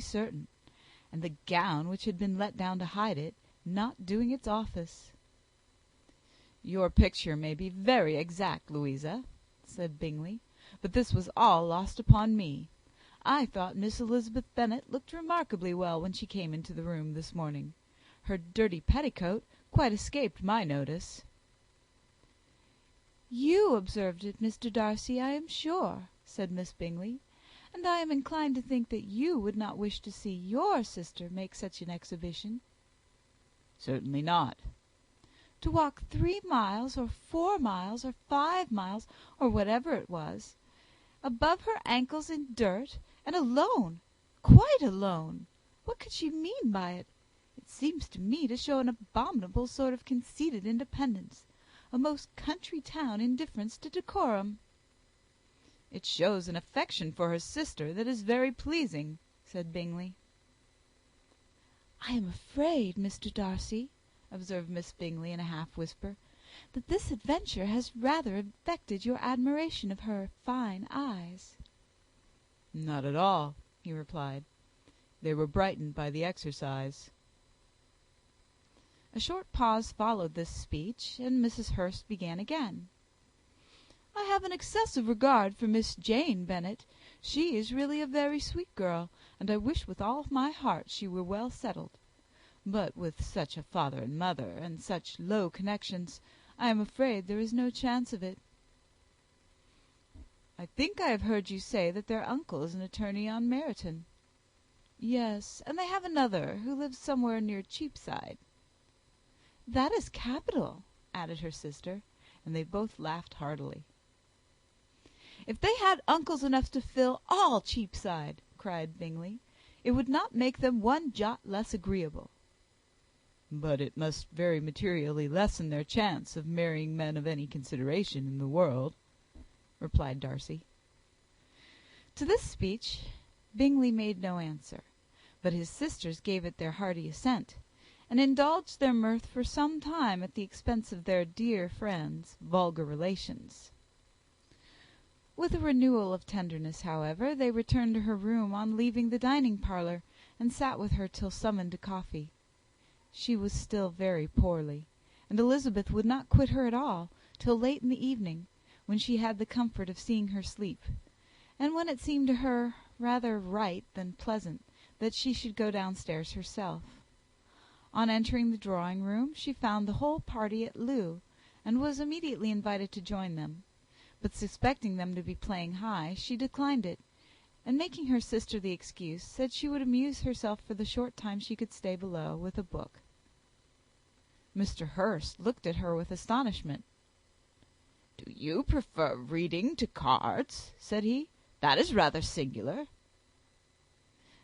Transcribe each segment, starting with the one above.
certain, and the gown which had been let down to hide it not doing its office. "Your picture may be very exact, Louisa," said Bingley, "but this was all lost upon me. I thought Miss Elizabeth Bennet looked remarkably well when she came into the room this morning. Her dirty petticoat quite escaped my notice." "You observed it, Mr. Darcy, I am sure," said Miss Bingley; "and I am inclined to think that you would not wish to see your sister make such an exhibition." "Certainly not." "To walk 3 miles, or 4 miles, or 5 miles, or whatever it was, above her ankles in dirt, and alone, quite alone! What could she mean by it? It seems to me to show an abominable sort of conceited independence, a most country town indifference to decorum." "It shows an affection for her sister that is very pleasing," said Bingley. "I am afraid, Mr. Darcy," observed Miss Bingley in a half whisper, "that this adventure has rather affected your admiration of her fine eyes." "Not at all," he replied. "They were brightened by the exercise." A short pause followed this speech, and Mrs. Hurst began again. "I have an excessive regard for Miss Jane Bennet. She is really a very sweet girl, and I wish with all my heart she were well settled. But with such a father and mother, and such low connections, I am afraid there is no chance of it." "I think I have heard you say that their uncle is an attorney on Meryton." "Yes, and they have another, who lives somewhere near Cheapside." "That is capital," added her sister, and they both laughed heartily. "If they had uncles enough to fill all Cheapside," cried Bingley, "it would not make them one jot less agreeable." "But it must very materially lessen their chance of marrying men of any consideration in the world," replied Darcy. To this speech Bingley made no answer, but his sisters gave it their hearty assent, and indulged their mirth for some time at the expense of their dear friend's vulgar relations. With a renewal of tenderness, however, they returned to her room on leaving the dining parlour, and sat with her till summoned to coffee. She was still very poorly, and Elizabeth would not quit her at all till late in the evening, when she had the comfort of seeing her sleep, and when it seemed to her rather right than pleasant that she should go downstairs herself. On entering the drawing room, she found the whole party at loo, and was immediately invited to join them; but suspecting them to be playing high, she declined it, and making her sister the excuse, said she would amuse herself for the short time she could stay below with a book. Mr. Hurst looked at her with astonishment. "Do you prefer reading to cards?" said he. "That is rather singular."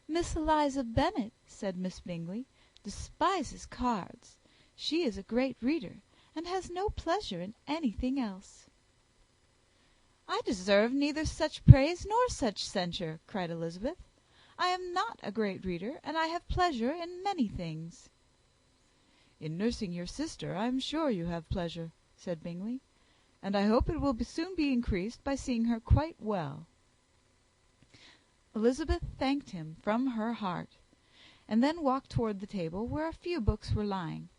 "Miss Eliza Bennet," said Miss Bingley, "despises cards. She is a great reader, and has no pleasure in anything else." "I deserve neither such praise nor such censure," cried Elizabeth. "I am not a great reader, and I have pleasure in many things." "In nursing your sister I am sure you have pleasure," said Bingley, "and I hope it will soon be increased by seeing her quite well." Elizabeth thanked him from her heart, and then walked toward the table where a few books were lying.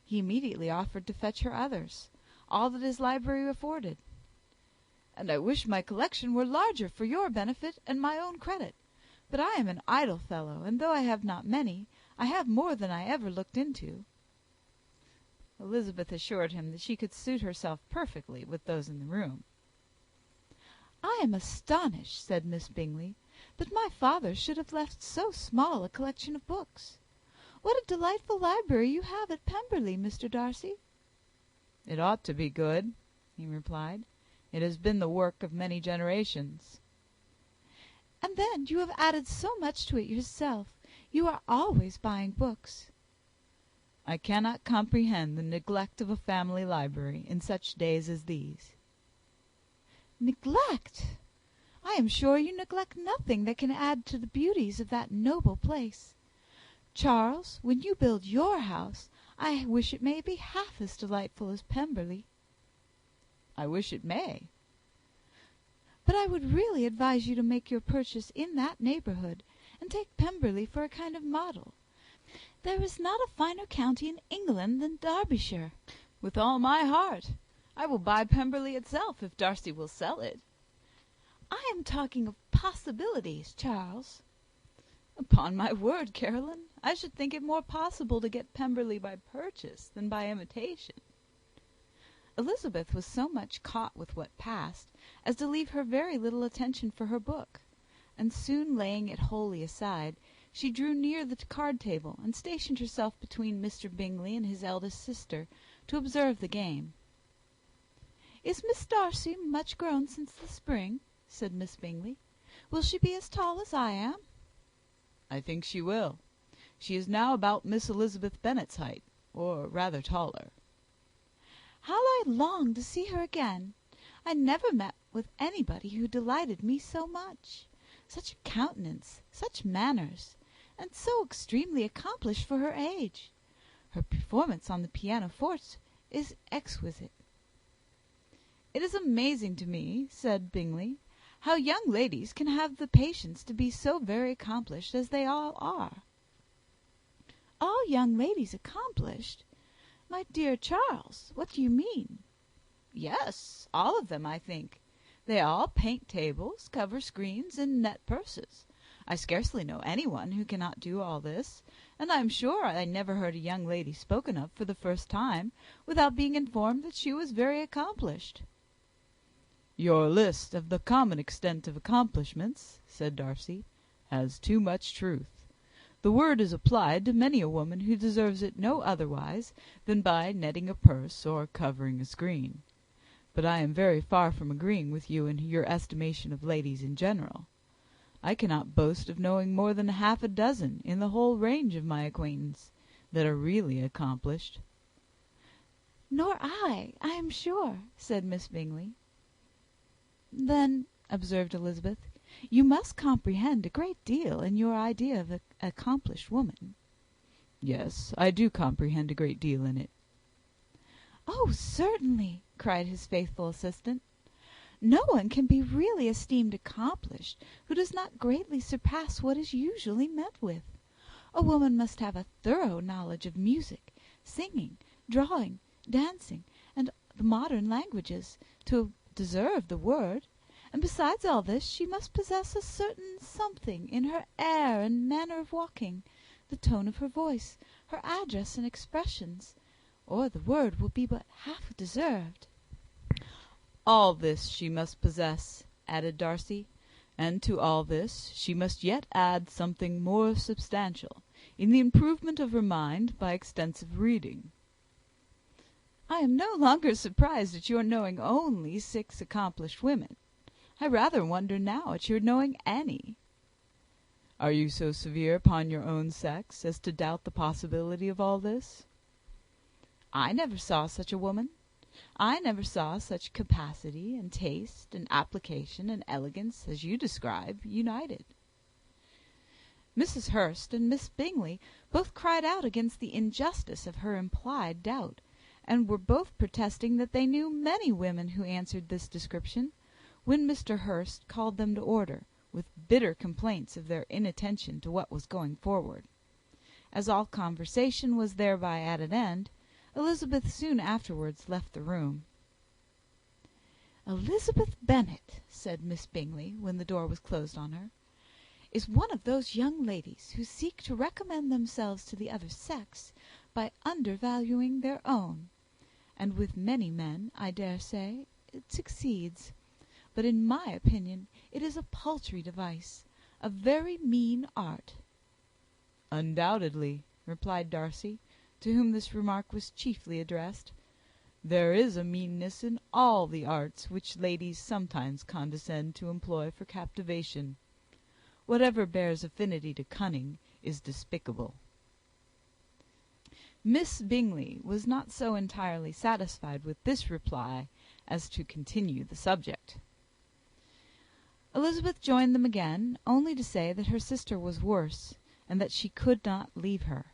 He immediately offered to fetch her others, all that his library afforded. "And I wish my collection were larger for your benefit and my own credit; but I am an idle fellow, and though I have not many, I have more than I ever looked into." Elizabeth assured him that she could suit herself perfectly with those in the room. "I am astonished," said Miss Bingley, "that my father should have left so small a collection of books. What a delightful library you have at Pemberley, Mr. Darcy!" "It ought to be good," he replied. "It has been the work of many generations." "And then you have added so much to it yourself. You are always buying books." "I cannot comprehend the neglect of a family library in such days as these." "Neglect! I am sure you neglect nothing that can add to the beauties of that noble place. Charles, when you build your house, I wish it may be half as delightful as Pemberley." "I wish it may." "But I would really advise you to make your purchase in that neighbourhood, and and take Pemberley for a kind of model. There is not a finer county in England than Derbyshire." "With all my heart. I will buy Pemberley itself, if Darcy will sell it." "I am talking of possibilities, Charles." "Upon my word, Caroline, I should think it more possible to get Pemberley by purchase than by imitation." Elizabeth was so much caught with what passed as to leave her very little attention for her book, and soon laying it wholly aside, she drew near the card table and stationed herself between Mr. Bingley and his eldest sister to observe the game. "Is Miss Darcy much grown since the spring?" said Miss Bingley. "Will she be as tall as I am?" "I think she will. She is now about Miss Elizabeth Bennet's height, or rather taller." "How I long to see her again! I never met with anybody who delighted me so much. Such a countenance, such manners, and so extremely accomplished for her age. Her performance on the pianoforte is exquisite." "It is amazing to me," said Bingley, "how young ladies can have the patience to be so very accomplished as they all are." "All young ladies accomplished? My dear Charles, what do you mean?" "Yes, all of them, I think. They all paint tables, cover screens, and net purses. I scarcely know anyone who cannot do all this, and I am sure I never heard a young lady spoken of for the first time without being informed that she was very accomplished." "Your list of the common extent of accomplishments," said Darcy, "has too much truth. The word is applied to many a woman who deserves it no otherwise than by netting a purse or covering a screen. But I am very far from agreeing with you in your estimation of ladies in general. I cannot boast of knowing more than half a dozen in the whole range of my acquaintance that are really accomplished." "Nor I am sure," said Miss Bingley. "Then," observed Elizabeth, "you must comprehend a great deal in your idea of an accomplished woman." "Yes, I do comprehend a great deal in it." "Oh, certainly," cried his faithful assistant. "No one can be really esteemed accomplished who does not greatly surpass what is usually met with. A woman must have a thorough knowledge of music, singing, drawing, dancing, and the modern languages, to deserve the word; and besides all this, she must possess a certain something in her air and manner of walking, the tone of her voice, her address and expressions, or the word will be but half deserved." "All this she must possess," added Darcy, "and to all this she must yet add something more substantial in the improvement of her mind by extensive reading." "I am no longer surprised at your knowing only 6 accomplished women. I rather wonder now at your knowing any." "Are you so severe upon your own sex as to doubt the possibility of all this?" "I never saw such a woman. I never saw such capacity, and taste, and application, and elegance as you describe united." Mrs. Hurst and Miss Bingley both cried out against the injustice of her implied doubt, and were both protesting that they knew many women who answered this description, when Mr. Hurst called them to order, with bitter complaints of their inattention to what was going forward. As all conversation was thereby at an end, Elizabeth soon afterwards left the room. "Elizabeth Bennet," said Miss Bingley, when the door was closed on her, "is one of those young ladies who seek to recommend themselves to the other sex by undervaluing their own; and with many men, I dare say, it succeeds. But in my opinion it is a paltry device, a very mean art." "Undoubtedly," replied Darcy, to whom this remark was chiefly addressed. "There is a meanness in all the arts which ladies sometimes condescend to employ for captivation. Whatever bears affinity to cunning is despicable." Miss Bingley was not so entirely satisfied with this reply as to continue the subject. Elizabeth joined them again, only to say that her sister was worse, and that she could not leave her.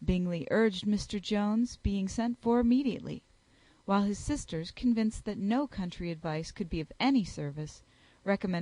Bingley urged Mr. Jones being sent for immediately, while his sisters, convinced that no country advice could be of any service, recommended